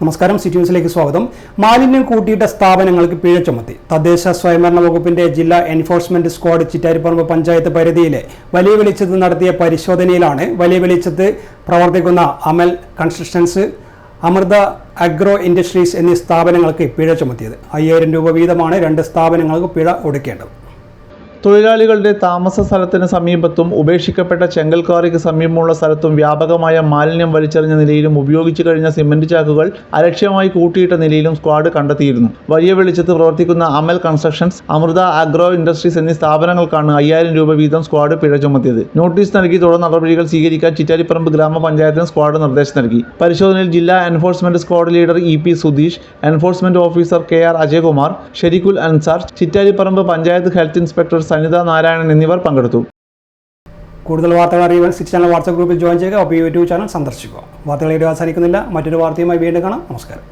നമസ്കാരം, സിറ്റി ന്യൂസിലേക്ക് സ്വാഗതം. മാലിന്യം കൂട്ടിയിട്ട സ്ഥാപനങ്ങൾക്ക് പിഴ ചുമത്തി. തദ്ദേശ സ്വയംഭരണ വകുപ്പിന്റെ ജില്ലാ എൻഫോഴ്സ്മെന്റ് സ്ക്വാഡ് ചിറ്റാരിപ്പറമ്പ് പഞ്ചായത്ത് പരിധിയിലെ വലിയ വെളിച്ചത്ത് നടത്തിയ പരിശോധനയിലാണ് വലിയ വെളിച്ചത്ത് പ്രവർത്തിക്കുന്ന അമൽ കൺസ്ട്രക്ഷൻസ്, അമൃത അഗ്രോ ഇൻഡസ്ട്രീസ് എന്നീ സ്ഥാപനങ്ങൾക്ക് പിഴ ചുമത്തിയത്. 5000 രൂപ വീതമാണ് 2 സ്ഥാപനങ്ങൾക്ക് പിഴ ഒടുക്കേണ്ടത്. തൊഴിലാളികളുടെ താമസ സ്ഥലത്തിന് സമീപത്തും ഉപേക്ഷിക്കപ്പെട്ട ചെങ്കൽ ക്വാറിക്ക് സമീപമുള്ള സ്ഥലത്തും വ്യാപകമായ മാലിന്യം വലിച്ചെറിഞ്ഞ നിലയിലും ഉപയോഗിച്ചു കഴിഞ്ഞ സിമന്റ് ചാക്കുകൾ അലക്ഷ്യമായി കൂട്ടിയിട്ട നിലയിലും സ്ക്വാഡ് കണ്ടെത്തിയിരുന്നു. വലിയ വെളിച്ചത്ത് പ്രവർത്തിക്കുന്ന അമൽ കൺസ്ട്രക്ഷൻസ്, അമൃത അഗ്രോ ഇൻഡസ്ട്രീസ് എന്നീ സ്ഥാപനങ്ങൾക്കാണ് 5000 രൂപ വീതം സ്ക്വാഡ് പിഴ ചുമത്തിയത്. നോട്ടീസ് നൽകി തുടർ നടപടികൾ സ്വീകരിക്കാൻ ചിറ്റാരിപ്പറമ്പ് ഗ്രാമപഞ്ചായത്തിന് സ്ക്വാഡ് നിർദ്ദേശം നൽകി. പരിശോധനയിൽ ജില്ലാ enforcement squad leader EP Sudheesh, enforcement officer KR Ajayakumar, Shereekhul Ansar, Chittariparamba panchayat health inspector Sanitha Narayanan എന്നിവർ പങ്കെടുത്തു. കൂടുതൽ വാർത്തകൾ അറിയുവാൻ സിറ്റി ചാനൽ വാട്സ്ആപ്പ് ഗ്രൂപ്പിൽ ജോയിൻ ചെയ്യുക. ഒപ്പം യൂട്യൂബ് ചാനൽ സന്ദർശിക്കുക. വാർത്തകൾ ഇവിടെ അവസാനിക്കുന്നില്ല. മറ്റൊരു വാർത്തയുമായി വീണ്ടും കാണാം. നമസ്കാരം.